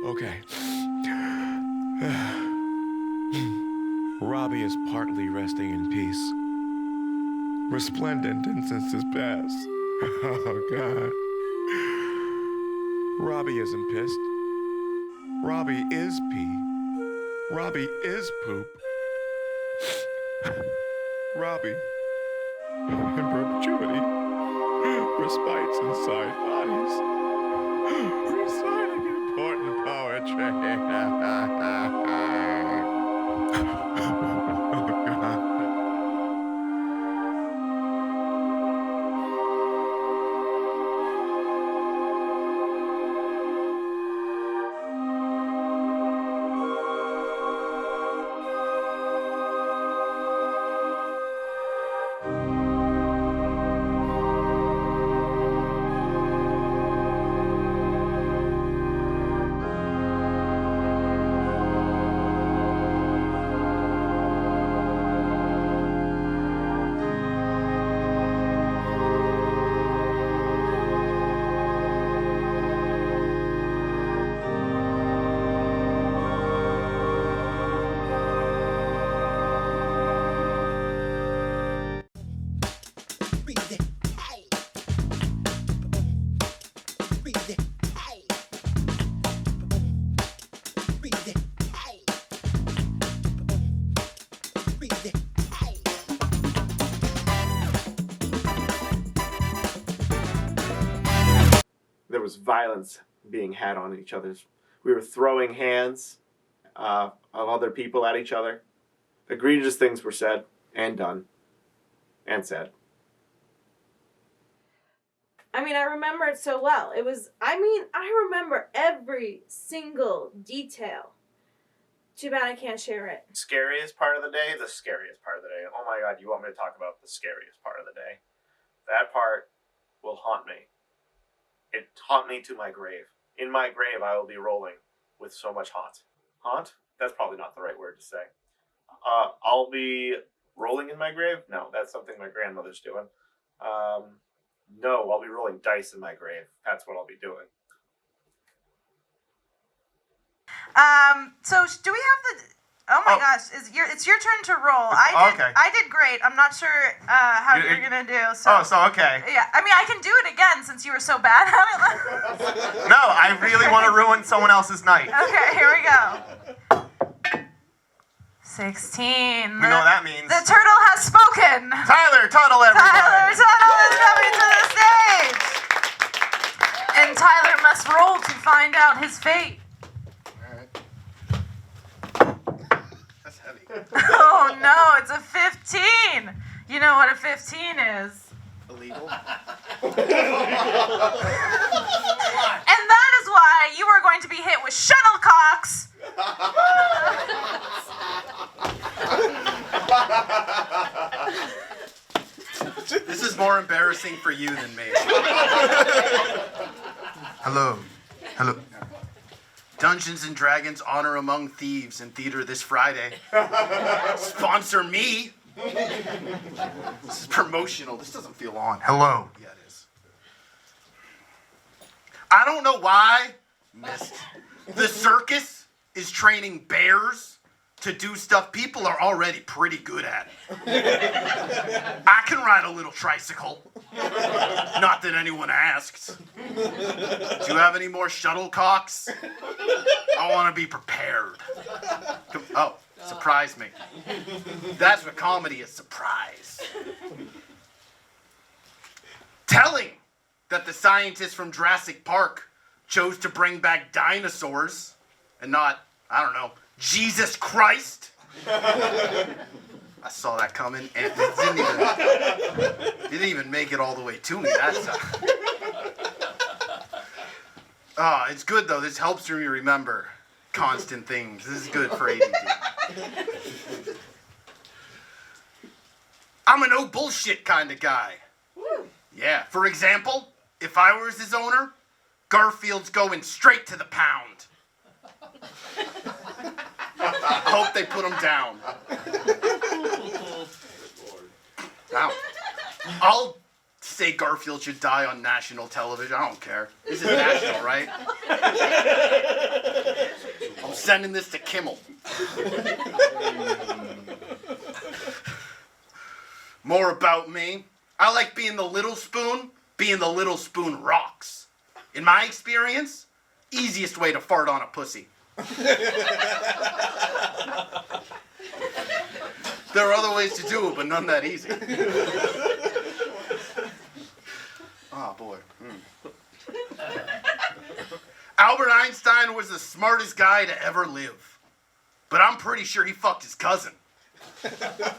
Okay. Robbie is partly resting in peace, resplendent in senses past. Oh, God. Robbie isn't pissed. Robbie is pee. Robbie is poop. Robbie, in perpetuity, respites inside bodies, reciting important poetry. Oh, God. There was violence being had on each other's. We were throwing hands of other people at each other. Egregious things were said and done and said. I mean, I remember it so well. I remember every single detail. Too bad I can't share it. Scariest part of the day, the scariest part of the day. Oh my God, you want me to talk about the scariest part of the day? That part will haunt me. It haunt me to my grave. In my grave, I will be rolling with so much haunt. Haunt? That's probably not the right word to say. I'll be rolling in my grave? No, that's something my grandmother's doing. No, I'll be rolling dice in my grave. That's what I'll be doing. So do we have the? Oh my gosh, it's your turn to roll. I did great. I'm not sure how you're gonna do. So. Oh, so okay. Yeah, I mean I can do it again since you were so bad at it. No, I really want to ruin someone else's night. Okay, here we go. 16. We know what that means. The turtle has spoken. Tyler Tuttle, everybody. Tyler Tuttle is coming to the stage. And Tyler must roll to find out his fate. That's heavy. Oh no, it's a 15. You know what a 15 is. Illegal. And that is why you are going to be hit with shuttlecocks. This is more embarrassing for you than me. Hello. Dungeons and Dragons Honor Among Thieves in theater this Friday. Sponsor me. This is promotional. This doesn't feel on. Hello. Yeah, it is. I don't know why. Missed. The circus is training bears to do stuff people are already pretty good at. I can ride a little tricycle. Not that anyone asked. Do you have any more shuttlecocks? I want to be prepared. Oh, surprise me. That's what comedy is, surprise. Telling that the scientists from Jurassic Park chose to bring back dinosaurs and not, I don't know, Jesus Christ. I saw that coming and it didn't even make it all the way to me. That's it's good though. This helps me remember constant things. This is good for ADD. I'm a no bullshit kind of guy. Yeah. For example, if I was his owner, Garfield's going straight to the pound. I hope they put him down. Wow. I'll say Garfield should die on national television. I don't care. This is national, right? I'm sending this to Kimmel. More about me. I like being the little spoon. Being the little spoon rocks. In my experience, easiest way to fart on a pussy. There are other ways to do it, but none that easy. Oh, boy. Albert Einstein was the smartest guy to ever live. But I'm pretty sure he fucked his cousin.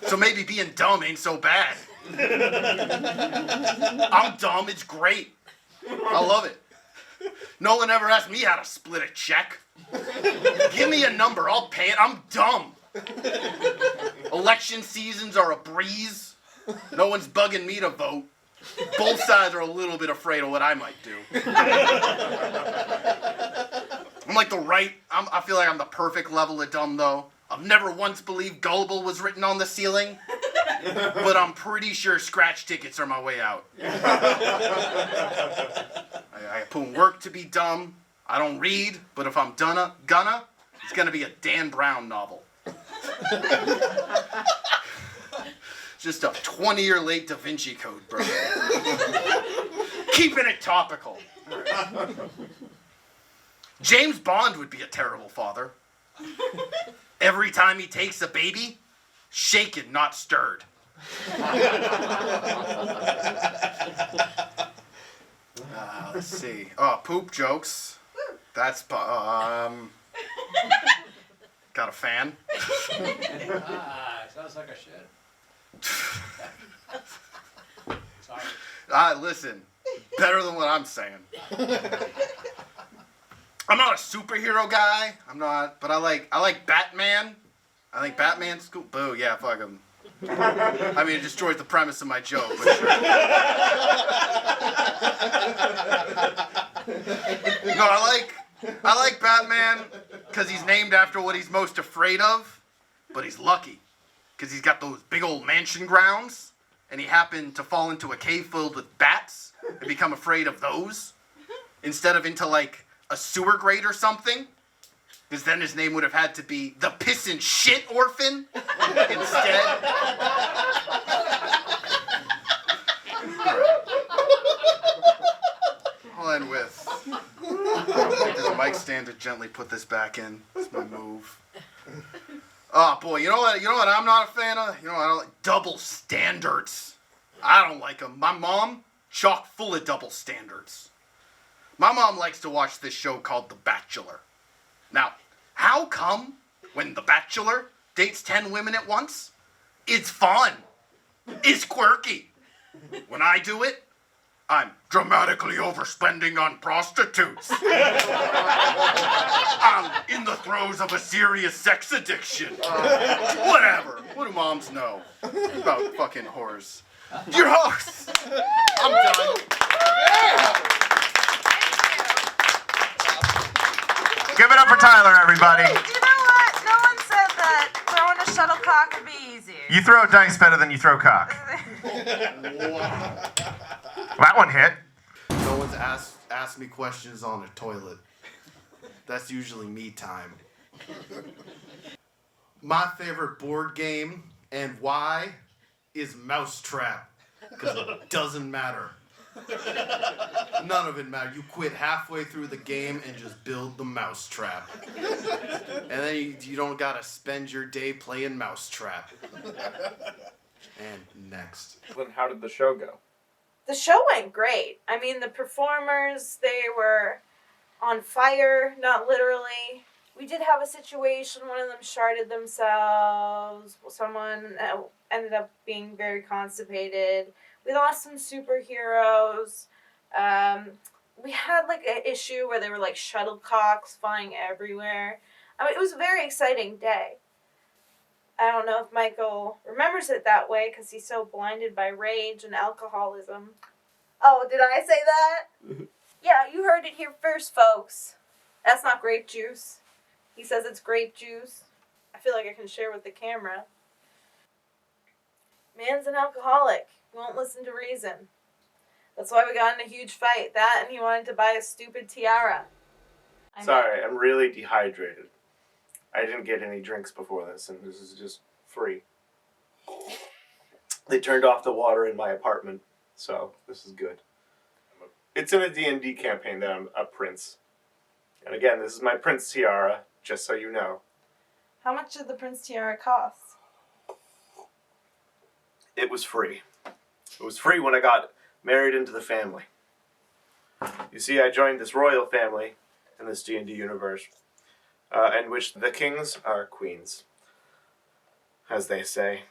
So maybe being dumb ain't so bad. I'm dumb, it's great. I love it. No one ever asked me how to split a check. Give me a number, I'll pay it. I'm dumb. Election seasons are a breeze. No one's bugging me to vote. Both sides are a little bit afraid of what I might do. I'm like I feel like I'm the perfect level of dumb, though. I've never once believed gullible was written on the ceiling, but I'm pretty sure scratch tickets are my way out. I put in work to be dumb. I don't read, but if I'm gonna, it's gonna be a Dan Brown novel. Just a 20-year late Da Vinci Code, bro. Keeping it topical. James Bond would be a terrible father. Every time he takes a baby, shaken, not stirred. Let's see. Oh, poop jokes. That's got a fan. Sounds like a shit. Sorry. Listen, better than what I'm saying. I'm not a superhero guy. I'm not, but I like Batman. I think Batman's cool. Boo, yeah, fuck him. I mean, it destroys the premise of my joke, but sure. No, I like Batman because he's named after what he's most afraid of, but he's lucky because he's got those big old mansion grounds, and he happened to fall into a cave filled with bats and become afraid of those instead of into like a sewer grate or something, because then his name would have had to be the Piss and Shit Orphan instead. Right. I'll end with, there's a mic stand to gently put this back in. It's my move. Oh boy, you know what I'm not a fan of? I don't like double standards. I don't like them. My mom, chock full of double standards. My mom likes to watch this show called The Bachelor. Now, how come when The Bachelor dates 10 women at once? It's fun. It's quirky. When I do it, I'm dramatically overspending on prostitutes. I'm in the throes of a serious sex addiction. Whatever. What do moms know about fucking whores? Your host. I'm done. Yeah. Give it up for Tyler, everybody. Hey, you know what? No one said that throwing a shuttlecock would be easy. You throw dice better than you throw cock. That one hit. No one's asked me questions on a toilet. That's usually me time. My favorite board game and why is Mousetrap. Because it doesn't matter. None of it matters. You quit halfway through the game and just build the mousetrap. And then you don't gotta spend your day playing Mousetrap. And next. Then how did the show go? The show went great. I mean, the performers, they were on fire, not literally. We did have a situation, one of them sharded themselves. Someone ended up being very constipated. We lost some superheroes. We had like an issue where there were like shuttlecocks flying everywhere. I mean, it was a very exciting day. I don't know if Michael remembers it that way because he's so blinded by rage and alcoholism. Oh, did I say that? Yeah, you heard it here first, folks. That's not grape juice. He says it's grape juice. I feel like I can share with the camera. Man's an alcoholic. He won't listen to reason. That's why we got in a huge fight. That and he wanted to buy a stupid tiara. Sorry, I'm really dehydrated. I didn't get any drinks before this, and this is just free. They turned off the water in my apartment, so this is good. It's in a D&D campaign that I'm a prince. And again, this is my prince tiara, just so you know. How much did the prince tiara cost? It was free. It was free when I got married into the family. You see, I joined this royal family in this D&D universe, in which the kings are queens, as they say.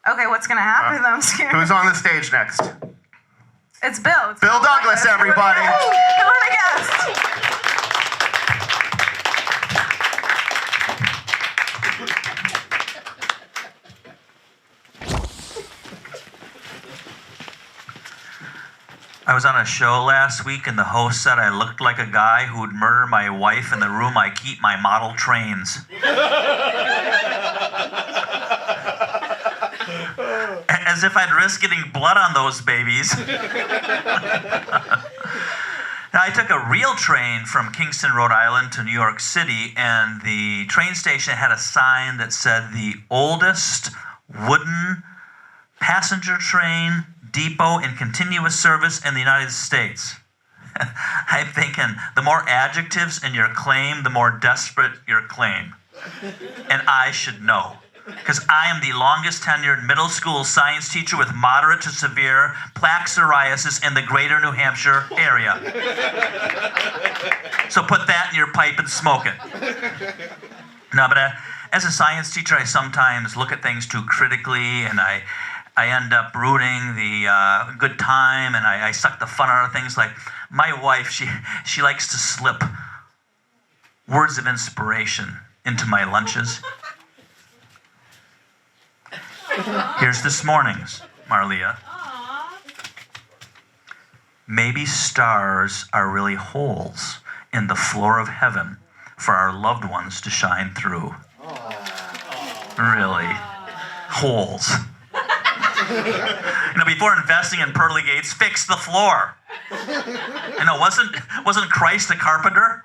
Okay, what's gonna happen? I'm scared. Who's on the stage next? It's Bill. It's Bill Douglas, everybody. Come on, guest. I was on a show last week, and the host said I looked like a guy who would murder my wife in the room I keep my model trains. As if I'd risk getting blood on those babies. Now, I took a real train from Kingston, Rhode Island to New York City, and the train station had a sign that said the oldest wooden passenger train depot in continuous service in the United States. I'm thinking, the more adjectives in your claim, the more desperate your claim. And I should know, because I am the longest tenured middle school science teacher with moderate to severe plaque psoriasis in the greater New Hampshire area. So put that in your pipe and smoke it. No, but as a science teacher, I sometimes look at things too critically, and I end up ruining the good time, and I suck the fun out of things. Like my wife, she likes to slip words of inspiration into my lunches. Here's this morning's, Marlia. Maybe stars are really holes in the floor of heaven for our loved ones to shine through. Really. Holes. Before investing in pearly gates, fix the floor. Wasn't Christ a carpenter?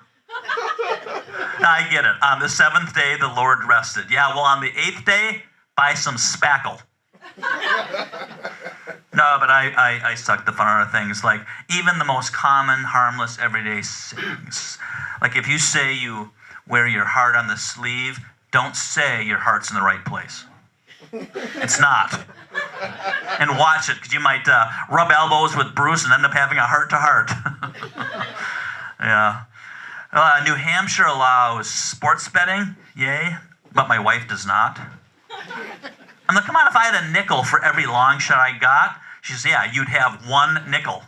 No, I get it. On the seventh day, the Lord rested. Yeah, well, on the eighth day, buy some spackle. No, but I suck the fun out of things. Like, even the most common, harmless, everyday things. Like, if you say you wear your heart on the sleeve, don't say your heart's in the right place. It's not. And watch it, because you might rub elbows with Bruce and end up having a heart-to-heart. Yeah. New Hampshire allows sports betting, yay, but my wife does not. I'm like, come on, if I had a nickel for every long shot I got, she says, yeah, you'd have one nickel.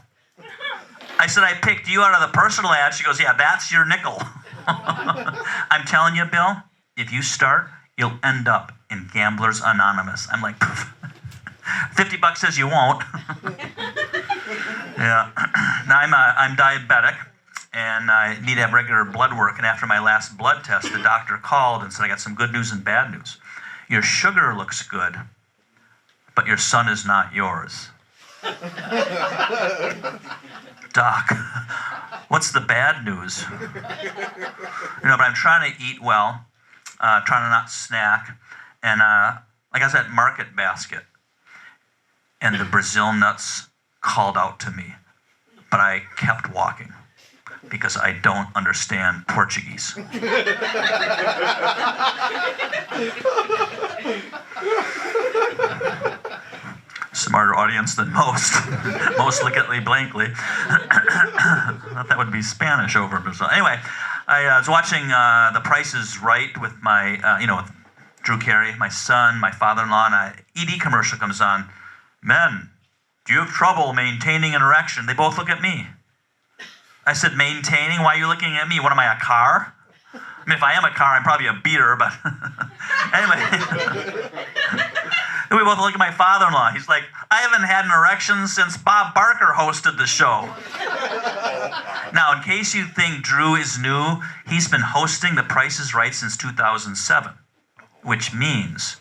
I said, I picked you out of the personal ad. She goes, yeah, that's your nickel. I'm telling you, Bill, if you start, you'll end up in Gamblers Anonymous. I'm like, $50 says you won't. Yeah. Now I'm diabetic, and I need to have regular blood work. And after my last blood test, the doctor called and said, I got some good news and bad news. Your sugar looks good, but your son is not yours. Doc, what's the bad news? But I'm trying to eat well, trying to not snack, and like I said, Market Basket, and the Brazil nuts called out to me, but I kept walking because I don't understand Portuguese. Smarter audience than most. Most look at me blankly. I thought that would be Spanish over Brazil. Anyway, I was watching The Price is Right with my, with Drew Carey, my son, my father-in-law, and an ED commercial comes on. Men, do you have trouble maintaining an erection? They both look at me. I said, maintaining? Why are you looking at me? What am I, a car? I mean, if I am a car, I'm probably a beater, but anyway. Then we both look at my father-in-law. He's like, I haven't had an erection since Bob Barker hosted the show. Now, in case you think Drew is new, he's been hosting The Price is Right since 2007, which means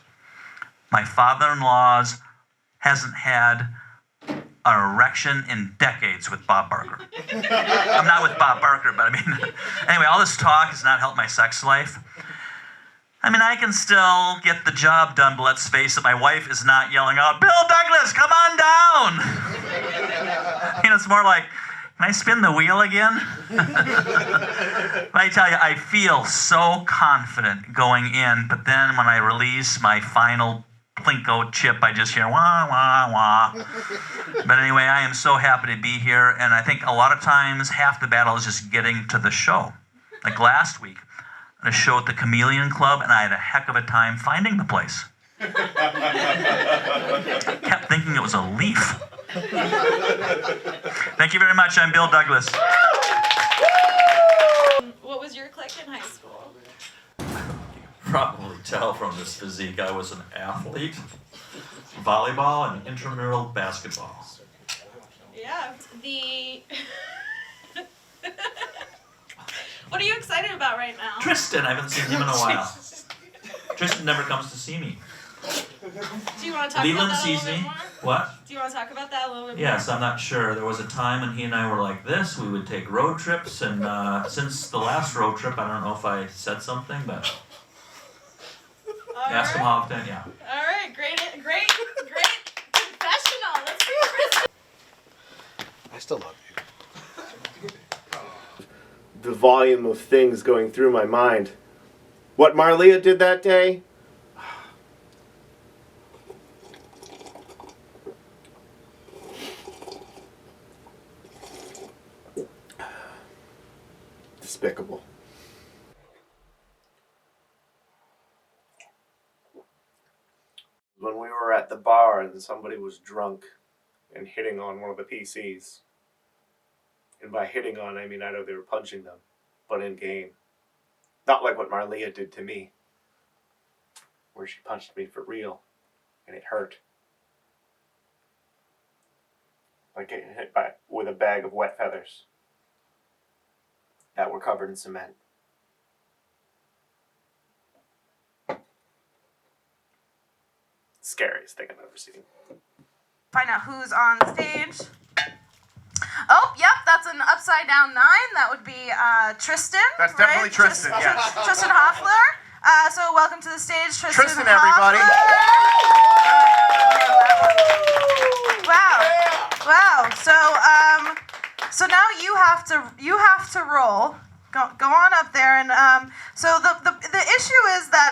my father-in-law's hasn't had an erection in decades with Bob Barker. I'm not with Bob Barker, but I mean, anyway, all this talk has not helped my sex life. I mean, I can still get the job done, but let's face it, my wife is not yelling out, Bill Douglas, come on down! It's more like, can I spin the wheel again? I tell you, I feel so confident going in, but then when I release my final Plinko chip, I just hear wah, wah, wah. But anyway, I am so happy to be here, and I think a lot of times half the battle is just getting to the show. Like last week, a show at the Chameleon Club, and I had a heck of a time finding the place. Kept thinking it was a leaf. Thank you very much. I'm Bill Douglas. What was your clique in high school? Probably tell from this physique I was an athlete, volleyball, and intramural basketball. Yeah, What are you excited about right now? Tristan, I haven't seen him in a while. Tristan never comes to see me. Do you want to talk Leland about that a sees little bit me. more? What? Do you want to talk about that a little bit Yes, more? I'm not sure. There was a time when he and I were like this. We would take road trips, and since the last road trip, I don't know if I said something, but ask him how often. Yeah. All right, great confessional. Let's hear Tristan. I still love you. The volume of things going through my mind. What Marlia did that day? Despicable. When we were at the bar and somebody was drunk and hitting on one of the PCs. And by hitting on, I mean I know they were punching them, but in game. Not like what Marlia did to me, where she punched me for real, and it hurt. Like getting hit with a bag of wet feathers that were covered in cement. Scariest thing I've ever seen. Find out who's on stage. Oh, yep, that's an upside down 9. That would be Tristan. That's definitely Tristan, yes. Tristan Hoffler. So welcome to the stage, Tristan. Tristan, everybody. Wow. So now you have to roll. Go on up there, and so the issue is that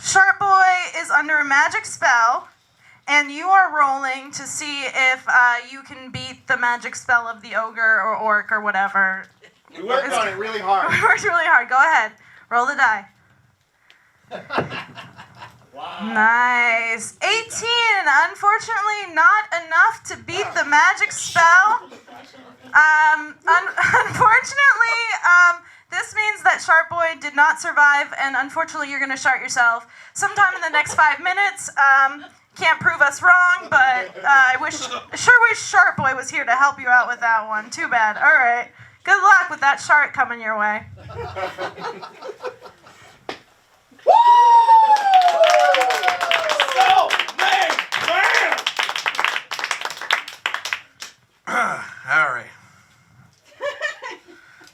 Sharp Boy is under a magic spell. And you are rolling to see if you can beat the magic spell of the ogre or orc or whatever. We worked on it really hard. We worked really hard. Go ahead. Roll the die. Wow. Nice. 18. Unfortunately, not enough to beat the magic spell. Unfortunately, this means that Sharp Boy did not survive, and unfortunately, you're going to shart yourself sometime in the next 5 minutes. Can't prove us wrong, but I sure wish Sharp Boy was here to help you out with that one. Too bad. All right. Good luck with that shark coming your way. All right.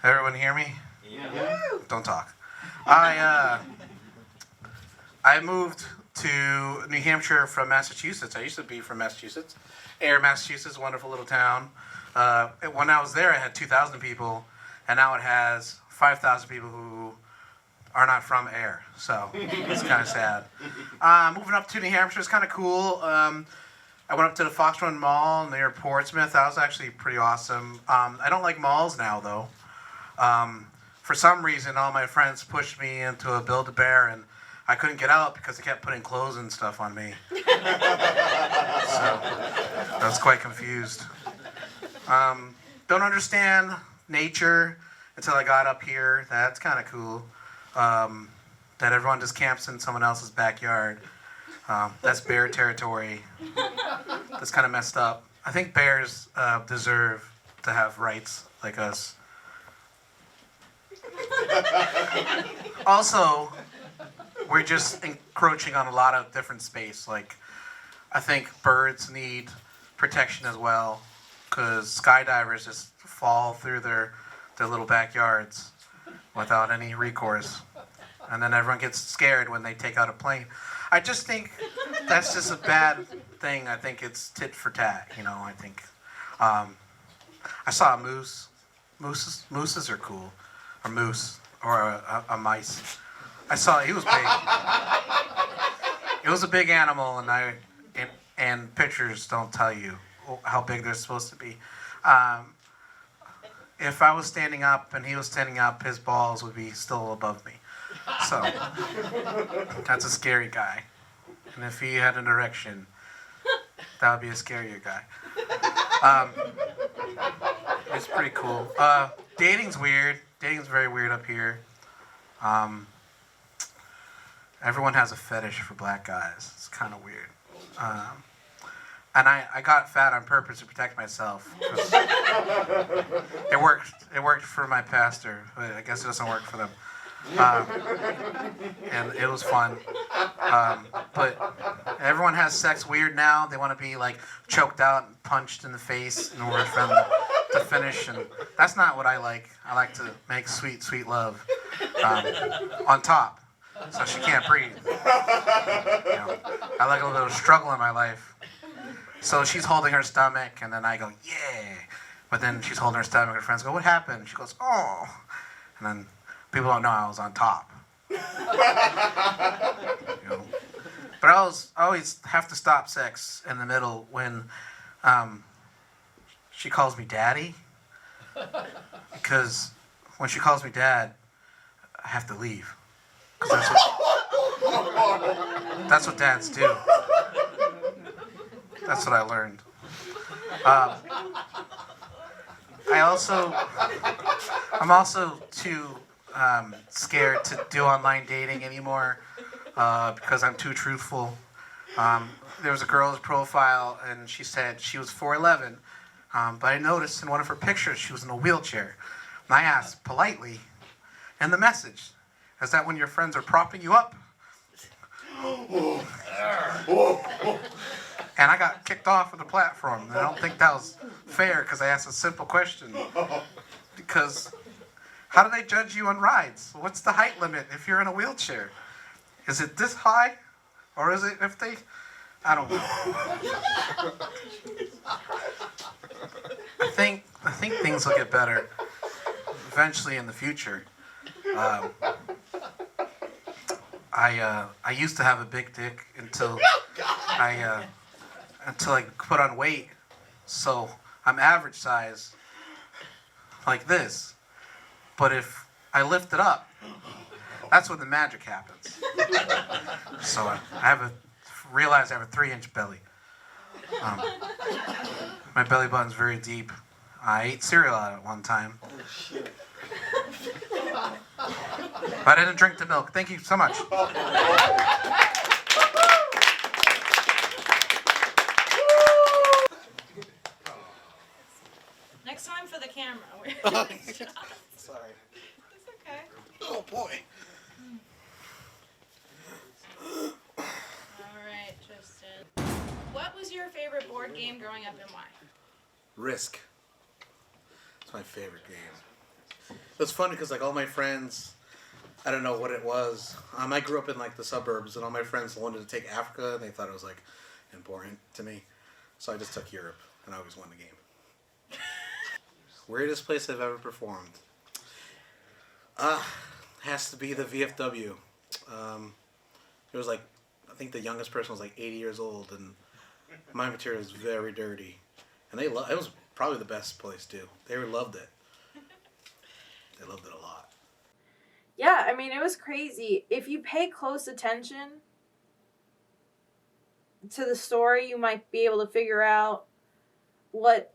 Everyone hear me? Yeah. Don't talk. I moved to New Hampshire from Massachusetts. I used to be from Massachusetts. Ayer, Massachusetts, wonderful little town. When I was there, it had 2,000 people, and now it has 5,000 people who are not from Ayer. So it's kind of sad. Moving up to New Hampshire is kind of cool. I went up to the Fox Run Mall near Portsmouth. That was actually pretty awesome. I don't like malls now, though. For some reason, all my friends pushed me into a Build-A-Bear, and I couldn't get out because they kept putting clothes and stuff on me. So I was quite confused. Don't understand nature until I got up here. That's kind of cool. That everyone just camps in someone else's backyard. That's bear territory. That's kind of messed up. I think bears deserve to have rights like us. Also, we're just encroaching on a lot of different space. Like, I think birds need protection as well, because skydivers just fall through their little backyards without any recourse, and then everyone gets scared when they take out a plane. I just think that's just a bad thing. I think it's tit for tat. I think I saw a moose. Mooses are cool, or moose, or a mice. I saw he was big. It was a big animal, and pictures don't tell you how big they're supposed to be. If I was standing up and he was standing up, his balls would be still above me. So that's a scary guy. And if he had an erection, that would be a scarier guy. It's pretty cool. Dating's weird. Dating's very weird up here. Everyone has a fetish for black guys. It's kind of weird. And I got fat on purpose to protect myself. It worked. It worked for my pastor, but I guess it doesn't work for them. And it was fun. But everyone has sex weird now. They want to be like choked out and punched in the face in order for them to finish. And that's not what I like. I like to make sweet, sweet love on top, so she can't breathe. I like a little struggle in my life. So she's holding her stomach, and then I go, yeah. But then she's holding her stomach, and her friends go, what happened? She goes, oh. And then people don't know I was on top. But I always have to stop sex in the middle when she calls me daddy. Because when she calls me dad, I have to leave. 'Cause that's what dads do. That's what I learned. I'm also too scared to do online dating anymore because I'm too truthful. There was a girl's profile, and she said she was 4'11", but I noticed in one of her pictures she was in a wheelchair. And I asked politely in the message, is that when your friends are propping you up? And I got kicked off of the platform. And I don't think that was fair because I asked a simple question. Because how do they judge you on rides? What's the height limit if you're in a wheelchair? Is it this high? Or is it if they... I don't know. I think things will get better eventually in the future. I used to have a big dick until I put on weight, so I'm average size, like this. But if I lift it up, that's when the magic happens. So I realize I have a 3-inch belly. My belly button's very deep. I ate cereal out at one time. But I didn't drink the milk. Thank you so much. Next time for the camera. Sorry. It's okay. Oh boy. Alright, Tristan. What was your favorite board game growing up and why? Risk. It's my favorite game. It was fun because like all my friends, I don't know what it was. I grew up in like the suburbs, and all my friends wanted to take Africa, and they thought it was like important to me. So I just took Europe, and I always won the game. Weirdest place I've ever performed. Has to be the VFW. It was like, I think the youngest person was like 80 years old, and my material was very dirty. And it was probably the best place too. They loved it. They loved it a lot. Yeah, I mean, it was crazy. If you pay close attention to the story, you might be able to figure out what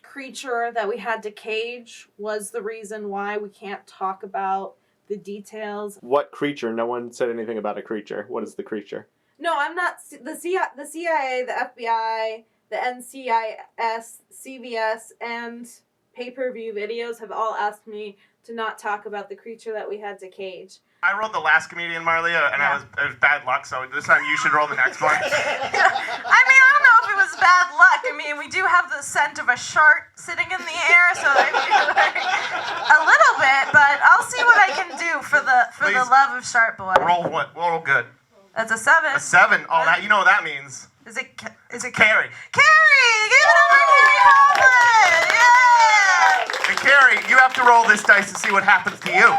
creature that we had to cage was the reason why we can't talk about the details. What creature? No one said anything about a creature. What is the creature? No, I'm not. The CIA, the FBI, the NCIS, CBS, and pay-per-view videos have all asked me to not talk about the creature that we had to cage. I rolled the last comedian, Marley, and Yeah. it was bad luck. So this time you should roll the next one. I mean, I don't know if it was bad luck. I mean, we do have the scent of a shark sitting in the air, so I feel like a little bit. But I'll see what I can do for the Please. love of Sharp Boy. Roll what? Roll good. That's a 7. A 7. Oh, that you know what that means. Is it Carrie. Carrie? Give it up for Carrie Coughlin! Yeah! And Carrie, you have to roll this dice to see what happens to you.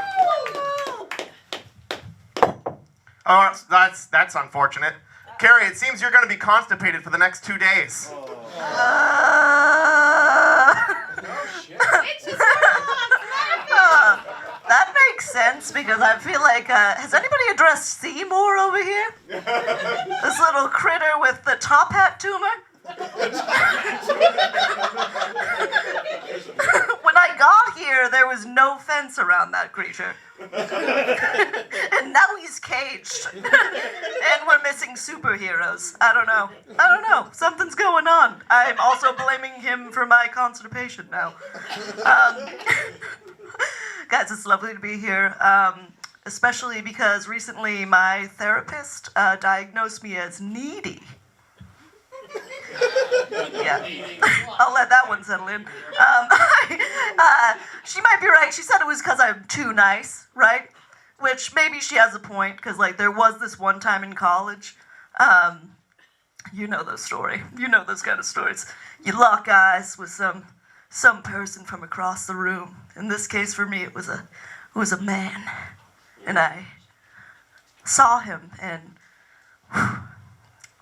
Oh, that's unfortunate. Carrie, it seems you're going to be constipated for the next 2 days. That makes sense because I feel like, has anybody addressed Seymour over here? This little critter with the top hat tumor? When I got here, there was no fence around that creature. And now he's caged. And we're missing superheroes. I don't know. Something's going on. I'm also blaming him for my constipation now. Guys, it's lovely to be here. Especially because recently my therapist diagnosed me as needy. Yeah, I'll let that one settle in. She might be right. She said it was because I'm too nice, right? Which maybe she has a point, because like there was this one time in college. You know the story. You know those kind of stories. You lock eyes with some person from across the room. In this case, for me, it was a man, and I saw him, and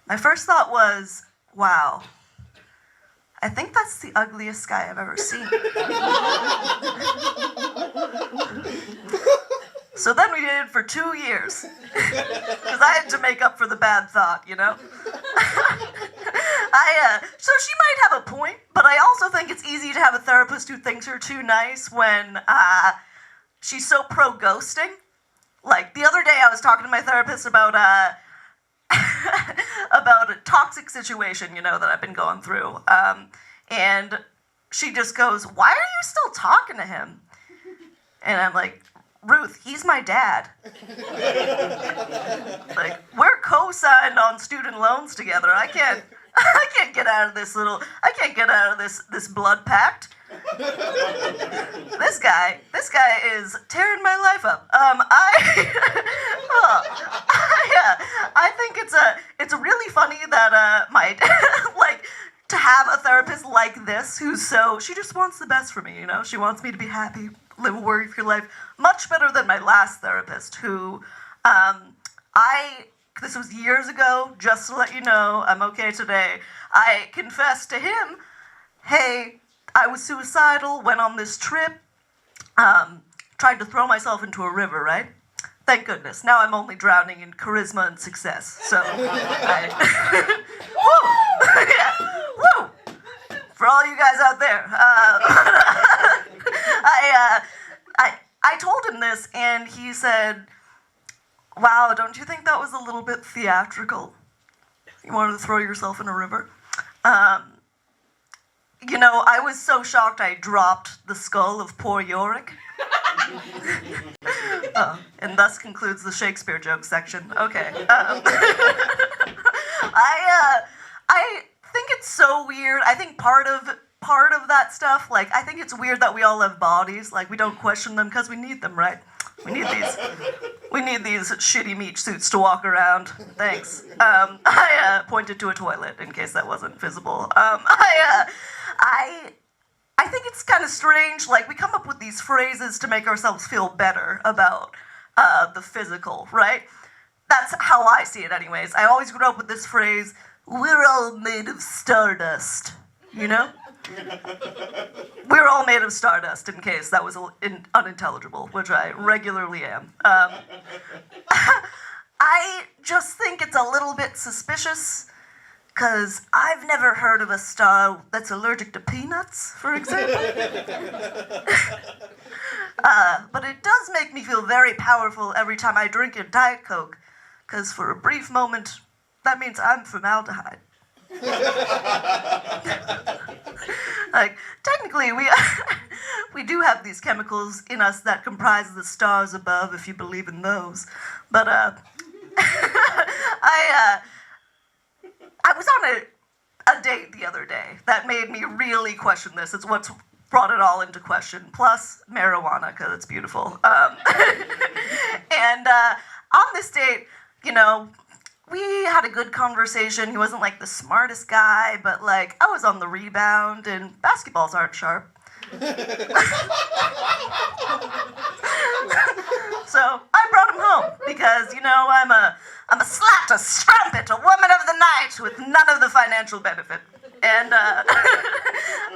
my first thought was, wow, I think that's the ugliest guy I've ever seen. So then we dated for 2 years, because I had to make up for the bad thought, you know? So she might have a point, but I also think it's easy to have a therapist who thinks you're too nice when she's so pro-ghosting. Like, the other day I was talking to my therapist about about a toxic situation, you know, that I've been going through. And she just goes, "Why are you still talking to him?" And I'm like, "Ruth, he's my dad." Like, we're co-signed on student loans together. I can't get out of this this blood pact. This guy is tearing my life up. I think it's really funny that my like to have a therapist like this she just wants the best for me, you know? She wants me to be happy, live a worry-free life, much better than my last therapist who this was years ago, just to let you know, I'm okay today. I confessed to him, hey, I was suicidal, went on this trip, tried to throw myself into a river, right? Thank goodness. Now I'm only drowning in charisma and success. So, woo! Yeah, woo! For all you guys out there. I told him this, and he said, "Wow, don't you think that was a little bit theatrical? You wanted to throw yourself in a river?" You know, I was so shocked I dropped the skull of poor Yorick. And thus concludes the Shakespeare joke section. Okay. I think it's so weird. I think part of that stuff, like, I think it's weird that we all have bodies. Like, we don't question them because we need them, right? We need these shitty meat suits to walk around. Thanks. I pointed to a toilet in case that wasn't visible. I think it's kind of strange. Like, we come up with these phrases to make ourselves feel better about the physical, right? That's how I see it, anyways. I always grew up with this phrase, "We're all made of stardust," you know? We're all made of stardust, in case that was unintelligible, which I regularly am. I just think it's a little bit suspicious, because I've never heard of a star that's allergic to peanuts, for example. But it does make me feel very powerful every time I drink a Diet Coke, because for a brief moment, that means I'm formaldehyde. Like, technically, we do have these chemicals chemicals in us that comprise the stars above, if you believe in those. But I was on a date the other day that made me really question this. It's what's brought it all into question. Plus marijuana, because it's beautiful. And on this date, you know, we had a good conversation. He wasn't like the smartest guy, but like I was on the rebound, and basketballs aren't sharp. So I brought him home because, you know, I'm a slat, a strumpet, a woman of the night with none of the financial benefit. And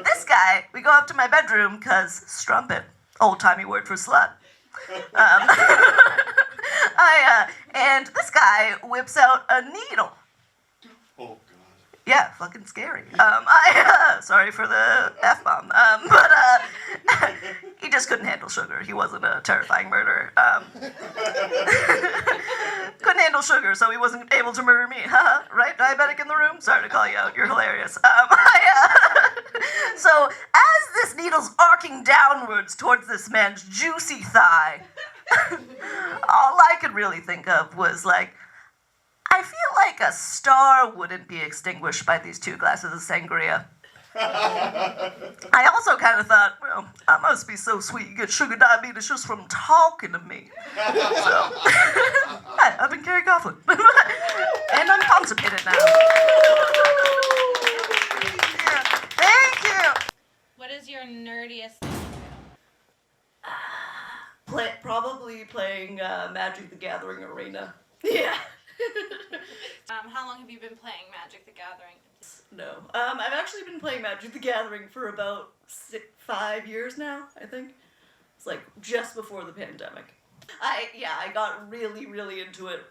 this guy, we go up to my bedroom because strumpet, old-timey word for slut. And this guy whips out a needle. Oh, God. Yeah, fucking scary. Sorry for the F-bomb. But he just couldn't handle sugar. He wasn't a terrifying murderer. Couldn't handle sugar, so he wasn't able to murder me. Right? Diabetic in the room? Sorry to call you out. You're hilarious. So as this needle's arcing downwards towards this man's juicy thigh, all I could really think of was like, I feel like a star wouldn't be extinguished by these 2 glasses of sangria. I also kind of thought, well, I must be so sweet you get sugar diabetes just from talking to me. So, hi, I've been Carrie Coughlin. And I'm constipated now. Yeah, thank you. What is your nerdiest? Probably playing Magic the Gathering Arena. Yeah. How long have you been playing Magic the Gathering? No. I've actually been playing Magic the Gathering for about 5 years now, I think. It's like just before the pandemic. I got really, really into it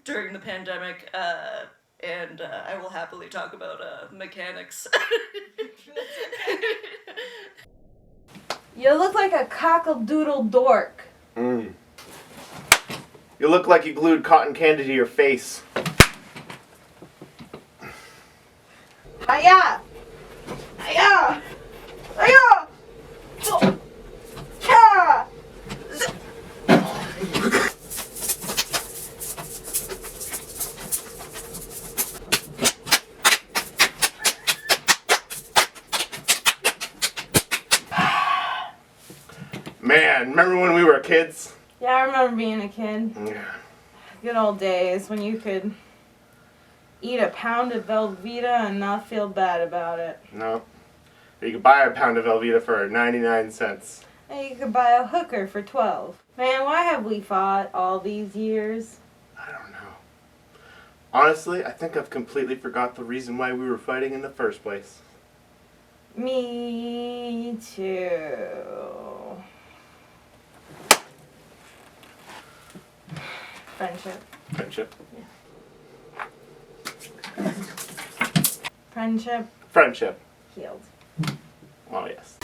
during the pandemic, and I will happily talk about mechanics. You look like a cockle-doodle dork. You look like you glued cotton candy to your face. Aya! Aya! Aya! Oh. Yeah! Man, remember when we were kids? Yeah, I remember being a kid. Yeah. Good old days when you could eat a pound of Velveeta and not feel bad about it. No. You could buy a pound of Velveeta for 99 cents. And you could buy a hooker for 12. Man, why have we fought all these years? I don't know. Honestly, I think I've completely forgot the reason why we were fighting in the first place. Me too. Friendship. Friendship. Friendship Friendship. healed. Oh, yes.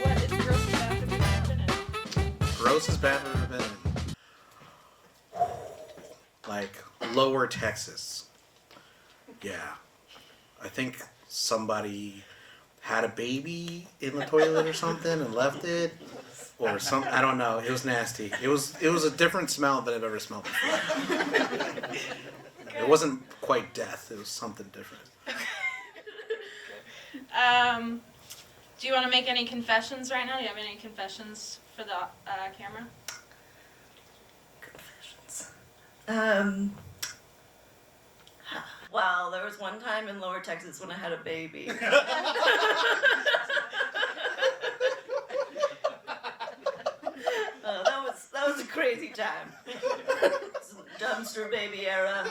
What is grossest bathroom you've ever been in? Grossest bathroom I've been in. Like Lower Texas. Yeah. I think somebody had a baby in the toilet or something and left it. Or some, I don't know. It was nasty. It was a different smell than I've ever smelled before. It wasn't quite death. It was something different. Do you want to make any confessions right now? Do you have any confessions for the camera? Wow, there was one time in Lower Texas when I had a baby. That was a crazy time. Dumpster baby era.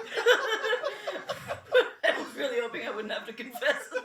I was really hoping I wouldn't have to confess that.